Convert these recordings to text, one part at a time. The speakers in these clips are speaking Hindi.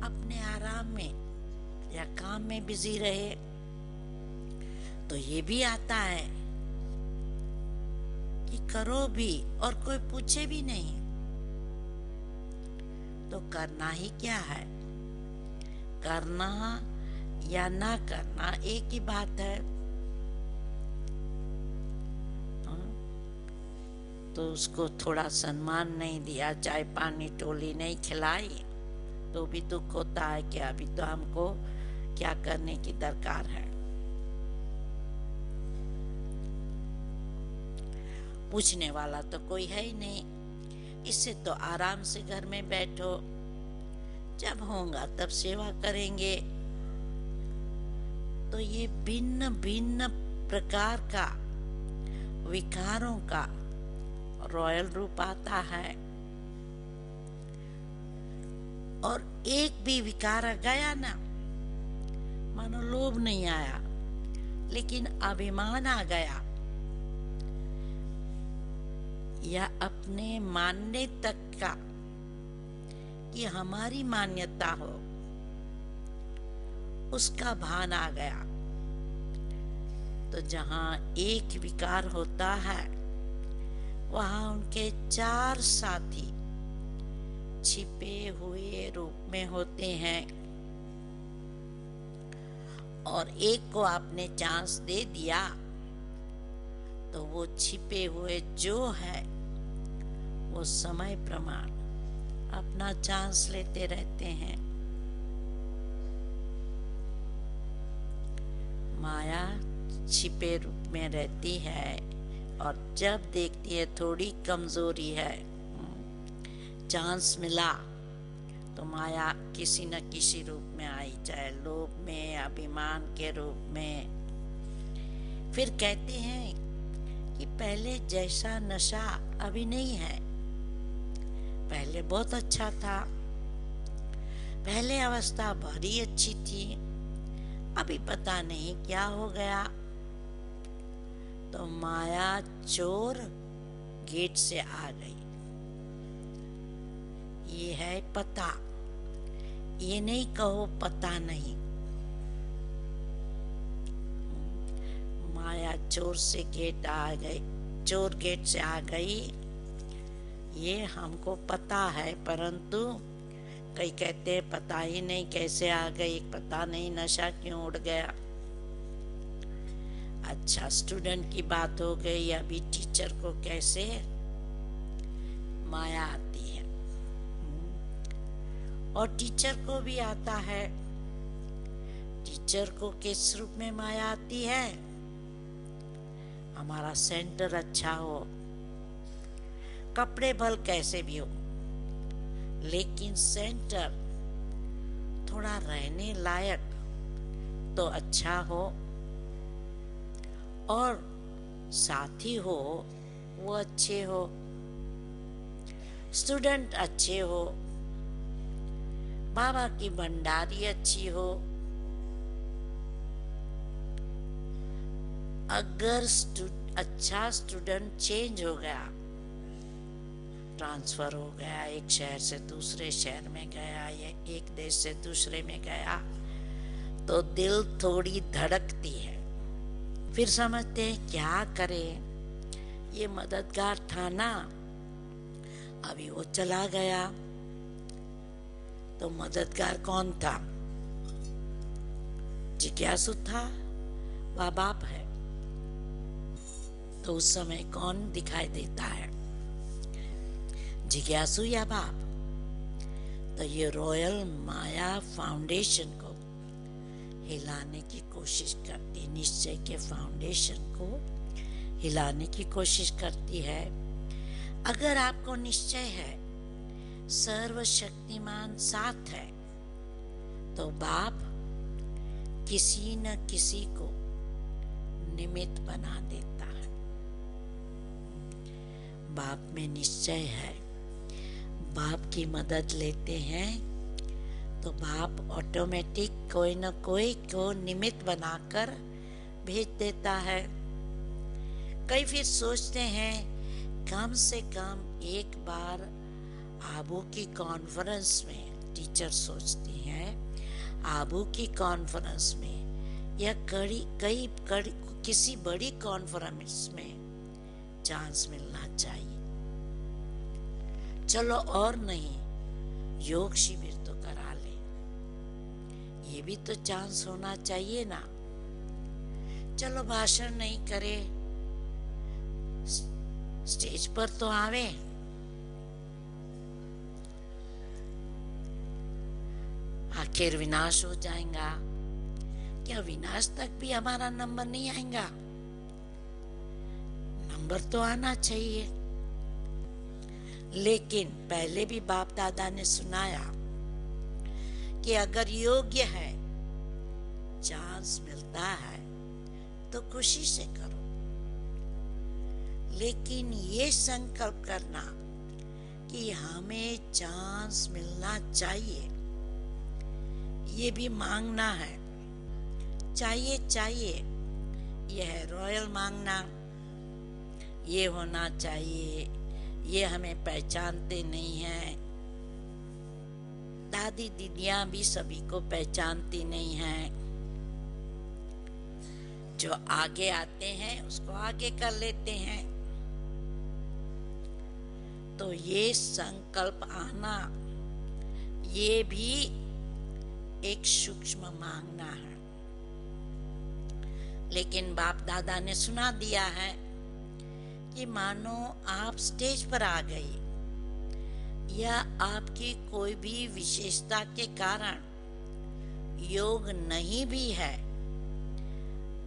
अपने आराम में या काम में बिजी रहे तो ये भी आता है कि करो भी और कोई पूछे भी नहीं तो करना ही क्या है। करना या ना करना एक ही बात है। तो उसको थोड़ा सम्मान नहीं दिया, चाय पानी टोली नहीं खिलाई तो भी दुख होता है कि अभी तो हमको क्या करने की दरकार है। पूछने वाला तो कोई है ही नहीं, इससे तो आराम से घर में बैठो, जब होगा तब सेवा करेंगे। तो ये भिन्न भिन्न प्रकार का विकारों का रॉयल रूप आता है और एक भी विकार गया ना, मानो लोभ नहीं आया लेकिन अभिमान आ गया या अपने मानने तक का कि हमारी मान्यता हो उसका भान आ गया। तो जहां एक विकार होता है वहां उनके चार साथी छिपे हुए रूप में होते हैं और एक को आपने चांस दे दिया तो वो छिपे हुए जो है वो समय प्रमाण अपना चांस लेते रहते हैं। माया छिपे रूप में रहती है और जब देखती है थोड़ी कमजोरी है, चांस मिला तो माया किसी न किसी रूप में आई, चाहे लोभ में, अभिमान के रूप में। फिर कहते हैं कि पहले जैसा नशा अभी नहीं है, पहले बहुत अच्छा था, पहले अवस्था बड़ी अच्छी थी, अभी पता नहीं क्या हो गया। तो माया चोर गेट से आ गई। ये है पता, ये नहीं कहो पता नहीं। माया चोर से गेट आ गई, चोर गेट से आ गई, ये हमको पता है, परंतु कई कहते हैं पता ही नहीं कैसे आ गई, पता नहीं नशा क्यों उड़ गया। अच्छा, स्टूडेंट की बात हो गई, अभी टीचर को कैसे माया आती है और टीचर को भी आता है। टीचर को किस रूप में माया आती है? हमारा सेंटर अच्छा हो, कपड़े भल कैसे भी हो, लेकिन सेंटर थोड़ा रहने लायक तो अच्छा हो और साथी हो वो अच्छे हो, स्टूडेंट अच्छे हो, बाबा की भंडारी अच्छी हो। अगर अच्छा स्टूडेंट चेंज हो गया, ट्रांसफर हो गया, एक शहर से दूसरे शहर में गया या एक देश से दूसरे में गया, तो दिल थोड़ी धड़कती है। फिर समझते हैं क्या करें, ये मददगार था ना, अभी वो चला गया। तो मददगार कौन था? जिज्ञासु था, वह बाप है। तो उस समय कौन दिखाई देता है, जिज्ञासु या बाप? तो ये रॉयल माया फाउंडेशन को हिलाने की कोशिश करती, निश्चय के फाउंडेशन को हिलाने की कोशिश करती है। अगर आपको निश्चय है सर्वशक्तिमान साथ है तो बाप किसी न किसी को निमित्त बना देता है। बाप में निश्चय है, बाप की मदद लेते हैं तो बाप ऑटोमेटिक कोई न कोई को निमित्त बनाकर भेज देता है। कई फिर सोचते हैं कम से कम एक बार आबू की कॉन्फ्रेंस में टीचर सोचती हैं आबू की कॉन्फ्रेंस में या किसी बड़ी कॉन्फ्रेंस में चांस मिलना चाहिए। चलो और नहीं योग शिविर तो करा ले, ये भी तो चांस होना चाहिए ना। चलो भाषण नहीं करे, स्टेज पर तो आवे। आखिर विनाश हो जाएगा, क्या विनाश तक भी हमारा नंबर नहीं आएगा? नंबर तो आना चाहिए। लेकिन पहले भी बाप दादा ने सुनाया कि अगर योग्य है, चांस मिलता है तो खुशी से करो। लेकिन ये संकल्प करना कि हमें चांस मिलना चाहिए, ये भी मांगना है। चाहिए यह है रॉयल मांगना, ये होना चाहिए, ये हमें पहचानते नहीं हैं। दादी दीदियां भी सभी को पहचानती नहीं हैं। जो आगे आते हैं उसको आगे कर लेते हैं। तो ये संकल्प आना, ये भी एक सूक्ष्म मांगना है। लेकिन बाप दादा ने सुना दिया है कि मानो आप स्टेज पर आ गई या आपकी कोई भी विशेषता के कारण योग नहीं भी है,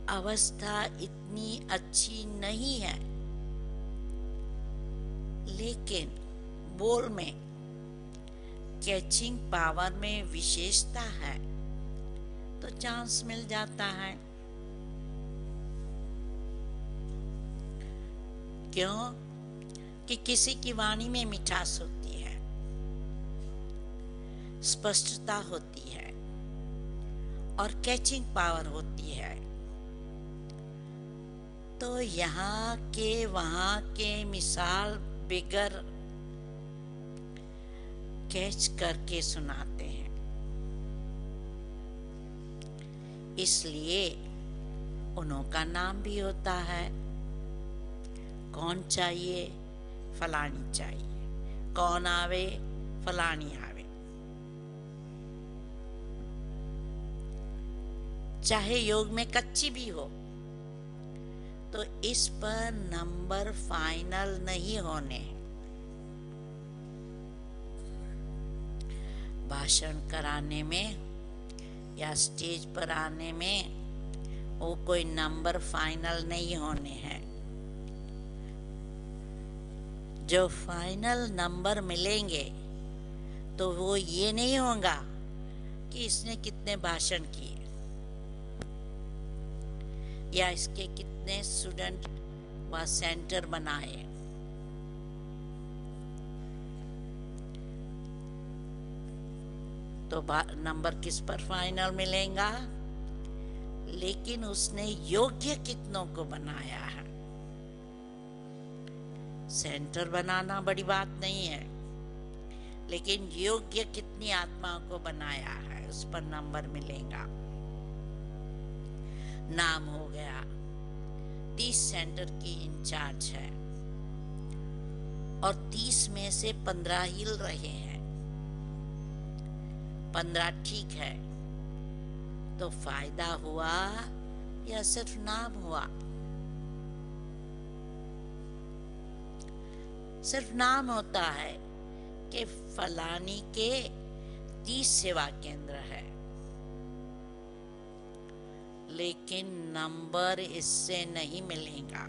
अवस्था इतनी अच्छी नहीं है, लेकिन बोल में कैचिंग पावर में विशेषता है तो चांस मिल जाता है। क्यों? कि किसी की वाणी में मिठास होती है, स्पष्टता होती है और कैचिंग पावर होती है। तो यहाँ के वहाँ के मिसाल बिगर कैच करके सुनाते हैं। इसलिए उन्हों का नाम भी होता है। कौन चाहिए? फलानी चाहिए। कौन आवे? फलानी आवे। चाहे योग में कच्ची भी हो तो इस पर नंबर फाइनल नहीं होने। भाषण कराने में या स्टेज पर आने में वो कोई नंबर फाइनल नहीं होने हैं। जो फाइनल नंबर मिलेंगे तो वो ये नहीं होगा कि इसने कितने भाषण किए या इसके कितने स्टूडेंट व सेंटर बनाए। तो नंबर किस पर फाइनल मिलेगा? लेकिन उसने योग्य कितनों को बनाया है। सेंटर बनाना बड़ी बात नहीं है, लेकिन योग्य कितनी आत्माओं को बनाया है उस पर नंबर मिलेगा। नाम हो गया 30 सेंटर की इंचार्ज है और 30 में से 15 हिल रहे हैं, 15 ठीक है, तो फायदा हुआ या सिर्फ नाम हुआ? सिर्फ नाम होता है कि फलानी के 30 सेवा केंद्र है, लेकिन नंबर इससे नहीं मिलेगा।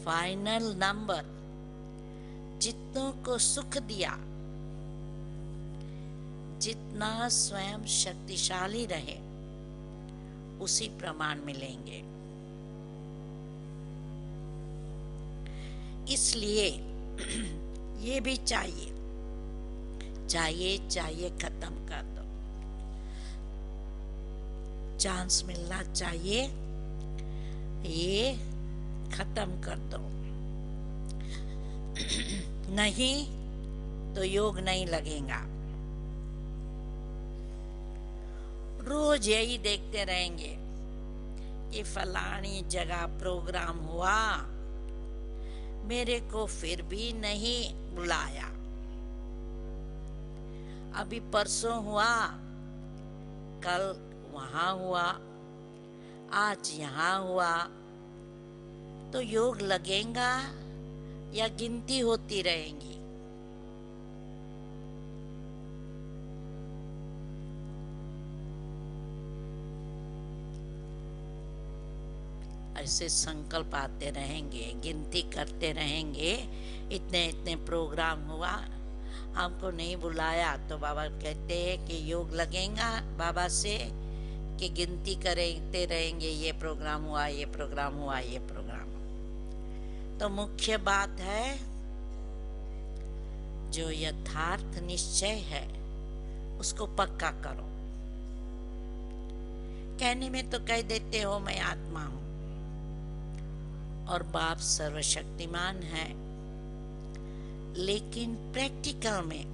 फाइनल नंबर जितनों को सुख दिया, जितना स्वयं शक्तिशाली रहे, उसी प्रमाण मिलेंगे। इसलिए ये भी चाहिए खत्म कर दो। चांस मिलना चाहिए, ये खत्म कर दो। नहीं तो योग नहीं लगेगा। रोज यही देखते रहेंगे कि फलानी जगह प्रोग्राम हुआ, मेरे को फिर भी नहीं बुलाया। अभी परसों हुआ, कल वहां हुआ, आज यहाँ हुआ, तो योग लगेगा या गिनती होती रहेंगी? ऐसे संकल्प आते रहेंगे, गिनती करते रहेंगे, इतने इतने प्रोग्राम हुआ, हमको नहीं बुलाया, तो बाबा कहते हैं कि योग लगेगा बाबा से कि गिनती करते रहेंगे, ये प्रोग्राम हुआ, ये प्रोग्राम हुआ, ये प्रोग्राम। तो मुख्य बात है, जो यथार्थ निश्चय है उसको पक्का करो। कहने में तो कह देते हो मैं आत्मा हूं और बाप सर्वशक्तिमान है, लेकिन प्रैक्टिकल में,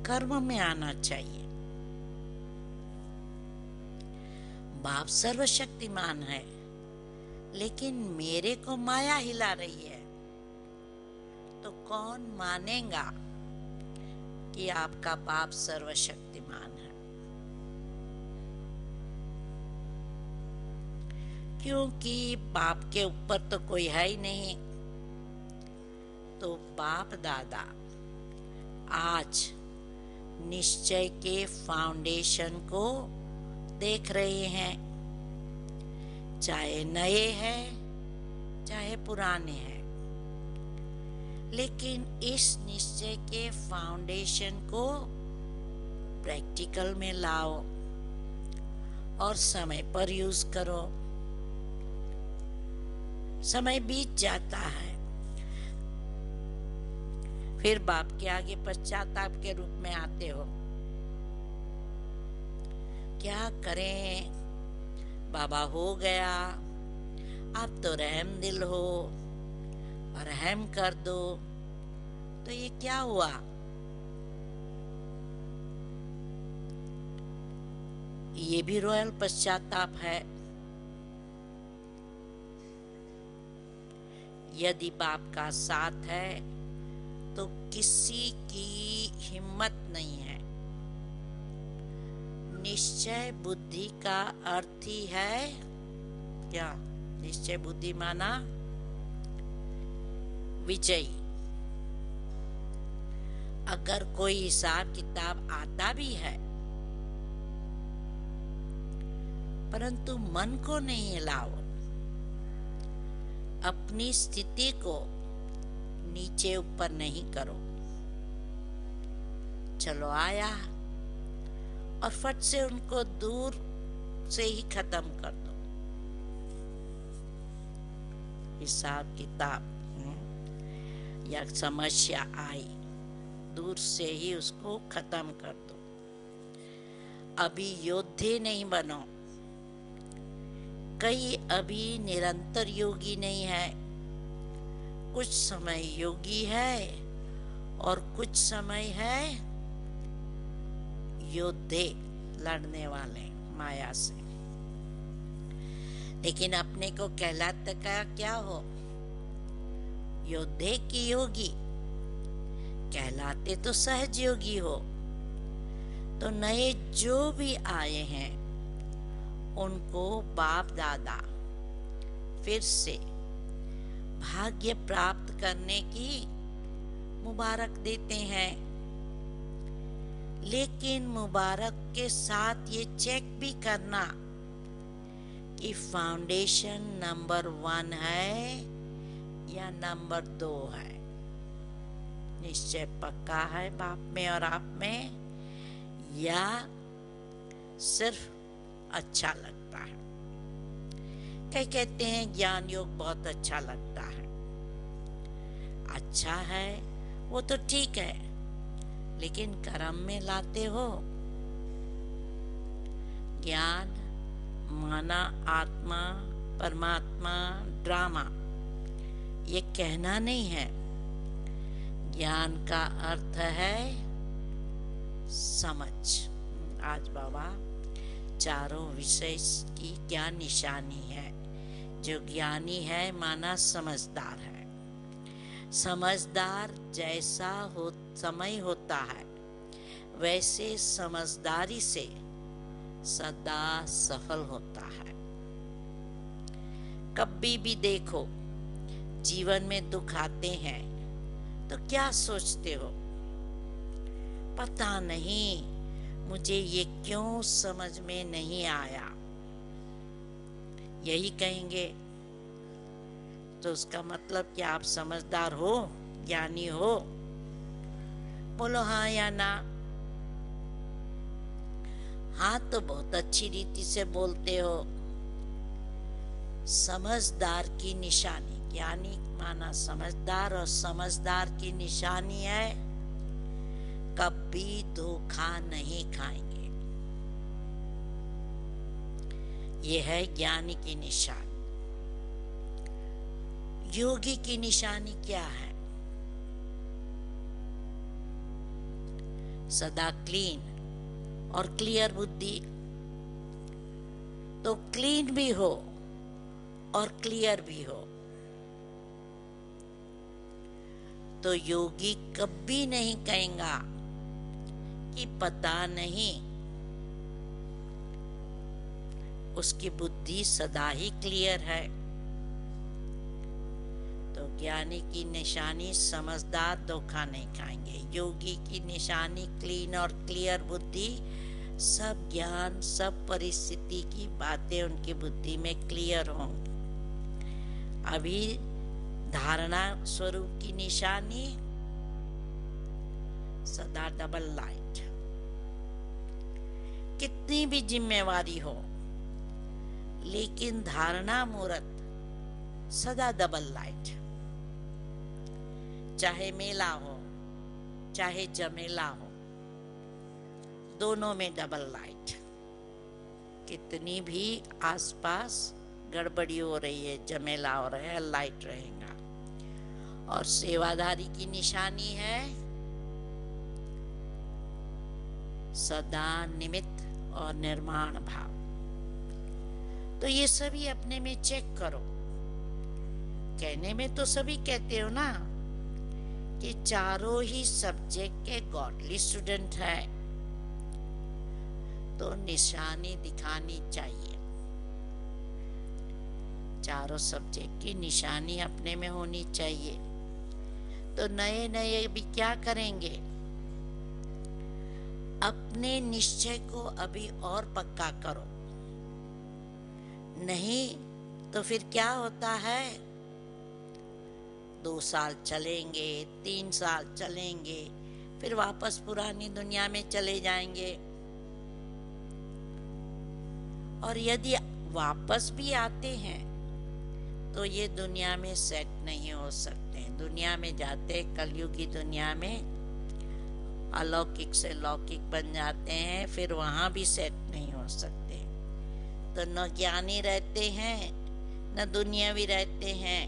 कर्म में आना चाहिए। बाप सर्वशक्तिमान है, लेकिन मेरे को माया हिला रही है, तो कौन मानेगा कि आपका बाप सर्वशक्तिमान है? क्योंकि बाप के ऊपर तो कोई है ही नहीं। तो बाप दादा आज निश्चय के फाउंडेशन को देख रहे हैं, चाहे नए हैं चाहे पुराने हैं, लेकिन इस निश्चय के फाउंडेशन को प्रैक्टिकल में लाओ और समय पर यूज करो। समय बीत जाता है, फिर बाप के आगे पश्चाताप के रूप में आते हो, क्या करें बाबा, हो गया, आप तो रहम दिल हो, रहम कर दो। तो ये क्या हुआ? ये भी रॉयल पश्चाताप है। यदि बाप का साथ है तो किसी की हिम्मत नहीं है। निश्चय बुद्धि का अर्थ ही है क्या? निश्चय बुद्धि माना विजयी। अगर कोई हिसाब किताब आता भी है, परंतु मन को नहीं हिलाओ, अपनी स्थिति को नीचे ऊपर नहीं करो। चलो आया और फट से उनको दूर से ही खत्म कर दो। हिसाब किताब या समस्या आई, दूर से ही उसको खत्म कर दो। अभी योद्धे नहीं बनो। कई अभी निरंतर योगी नहीं है, कुछ समय योगी है और कुछ समय है योद्धे, लड़ने वाले माया से। लेकिन अपने को कहलाता क्या हो? योद्धे की योगी। कहलाते तो सहज योगी हो। तो नए जो भी आए हैं उनको बाप दादा फिर से भाग्य प्राप्त करने की मुबारक देते हैं, लेकिन मुबारक के साथ ये चेक भी करना कि फाउंडेशन नंबर 1 है या नंबर 2 है। निश्चय पक्का है बाप में और आप में, या सिर्फ अच्छा लगता है? कई कहते हैं ज्ञान योग बहुत अच्छा लगता है। अच्छा है वो तो ठीक है, लेकिन कर्म में लाते हो। ज्ञान माना आत्मा परमात्मा ड्रामा, ये कहना नहीं है। ज्ञान का अर्थ है समझ। आज बाबा चारों विषय की क्या निशानी है। जो ज्ञानी है माना समझदार है। समझदार जैसा हो समय होता है वैसे समझदारी से सदा सफल होता है। कभी भी देखो जीवन में दुख आते हैं तो क्या सोचते हो, पता नहीं मुझे ये क्यों समझ में नहीं आया, यही कहेंगे। तो उसका मतलब कि आप समझदार हो, ज्ञानी हो? बोलो हाँ या ना। हाँ तो बहुत अच्छी रीति से बोलते हो। समझदार की निशानी, ज्ञानी माना समझदार, और समझदार की निशानी है कभी धोखा नहीं खाएंगे। ये है ज्ञानी की निशानी। योगी की निशानी क्या है? सदा क्लीन और क्लियर बुद्धि। तो क्लीन भी हो और क्लियर भी हो। तो योगी कभी नहीं कहेगा कि पता नहीं, उसकी बुद्धि सदा ही क्लियर है। तो ज्ञानी की निशानी समझदार, धोखा नहीं खाएंगे। योगी की निशानी क्लीन और क्लियर बुद्धि। सब ज्ञान, सब परिस्थिति की बातें उनकी बुद्धि में क्लियर होंगी। अभी धारणा स्वरूप की निशानी सदा डबल लाइट। कितनी भी जिम्मेवारी हो लेकिन धारणा मूर्त सदा डबल लाइट। चाहे मेला हो चाहे जमेला हो, दोनों में डबल लाइट। कितनी भी आसपास गड़बड़ी हो रही है, जमेला हो रहा है, लाइट रहेगा। और सेवाधारी की निशानी है सदा निमित्त और निर्माण भाव। तो ये सभी अपने में चेक करो। कहने में तो सभी कहते हो ना कि चारों ही सब्जेक्ट के गॉडली स्टूडेंट है, तो निशानी दिखानी चाहिए। चारों सब्जेक्ट की निशानी अपने में होनी चाहिए। तो नए नए भी क्या करेंगे, अपने निश्चय को अभी और पक्का करो। नहीं तो फिर क्या होता है, 2 साल चलेंगे, 3 साल चलेंगे, फिर वापस पुरानी दुनिया में चले जाएंगे। और यदि वापस भी आते हैं तो ये दुनिया में सेट नहीं हो सकते। दुनिया में जाते, कलयुग की दुनिया में अलौकिक से लौकिक बन जाते हैं, फिर वहां भी सेट नहीं हो सकते। तो न ज्ञानी रहते हैं न दुनियावी रहते हैं।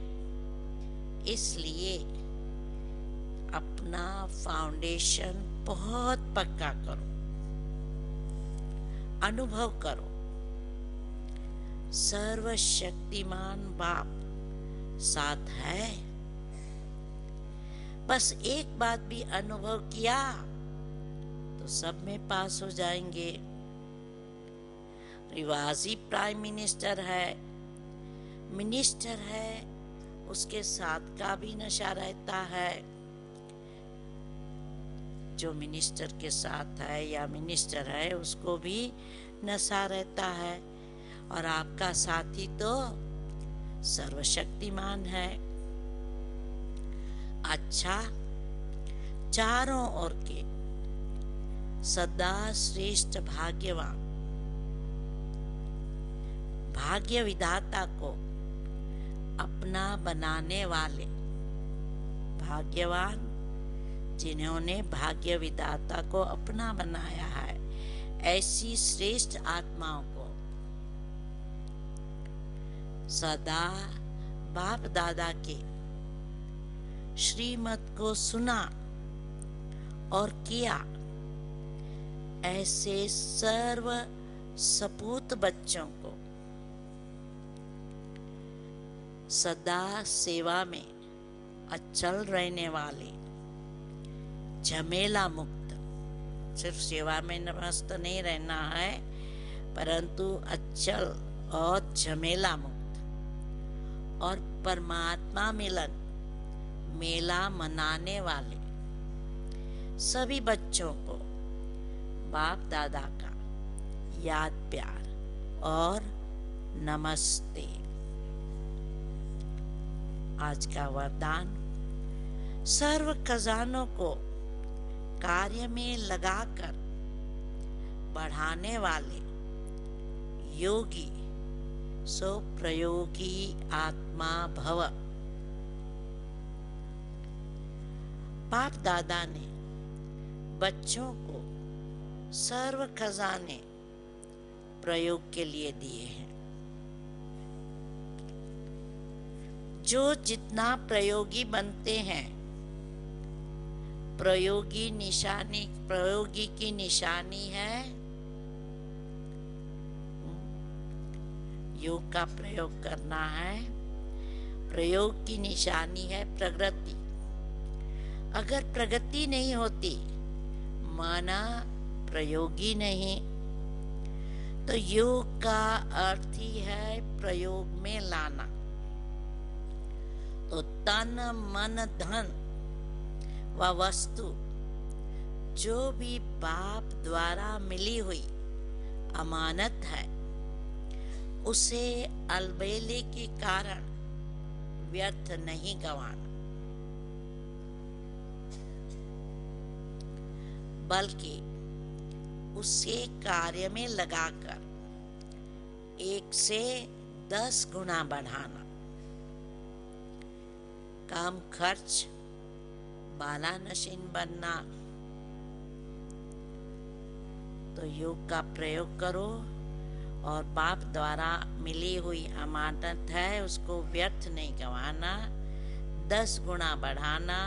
इसलिए अपना फाउंडेशन बहुत पक्का करो, अनुभव करो। सर्वशक्तिमान बाप साथ है। बस एक बात भी अनुभव किया तो सब में पास हो जाएंगे। रिवाजी प्राइम मिनिस्टर है, मिनिस्टर है, उसके साथ का भी नशा रहता है। जो मिनिस्टर के साथ है या मिनिस्टर है उसको भी नशा रहता है। और आपका साथी तो सर्वशक्तिमान है। अच्छा, चारों ओर के सदा श्रेष्ठ भाग्यवान, भाग्य विधाता को अपना बनाने वाले, भाग्यवान जिन्होंने भाग्य विधाता को अपना बनाया है, ऐसी श्रेष्ठ आत्माओं को सदा बाप दादा के श्रीमत को सुना और किया, ऐसे सर्व सपूत बच्चों को सदा सेवा में अचल रहने वाले, झमेला मुक्त, सिर्फ सेवा में मस्त नहीं रहना है, परंतु अचल और झमेला मुक्त और परमात्मा मिलन मेला मनाने वाले सभी बच्चों को बाप दादा का याद प्यार और नमस्ते। आज का वरदान, सर्व खजानों को कार्य में लगाकर बढ़ाने वाले योगी सो प्रयोगी आत्मा भव। बाप दादा ने बच्चों को सर्व खजाने प्रयोग के लिए दिए हैं। जो जितना प्रयोगी बनते हैं, प्रयोगी की निशानी है योग का प्रयोग करना है। प्रयोग की निशानी है प्रगति। अगर प्रगति नहीं होती, माना प्रयोगी नहीं, तो योग का अर्थ ही है प्रयोग में लाना। तो तन मन धन व वस्तु जो भी बाप द्वारा मिली हुई अमानत है, उसे अलबेले के कारण व्यर्थ नहीं गंवाना, बल्कि उसे कार्य में लगाकर 1 से 10 गुना बढ़ाना। कम खर्च, बालानशीन बनना। तो योग का प्रयोग करो और बाप द्वारा मिली हुई अमानत है, उसको व्यर्थ नहीं गंवाना, 10 गुना बढ़ाना,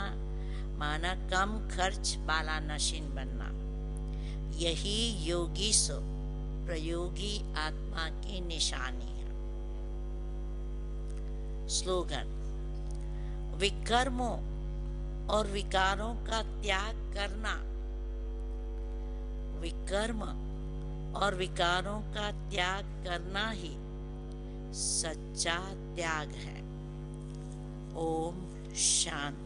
माना कम खर्च, बालानशीन बनना। यही योगी सो प्रयोगी आत्मा की निशानी है। स्लोगन, विकर्मों और विकारों का त्याग करना। विकर्म और विकारों का त्याग करना ही सच्चा त्याग है। ओम शांति।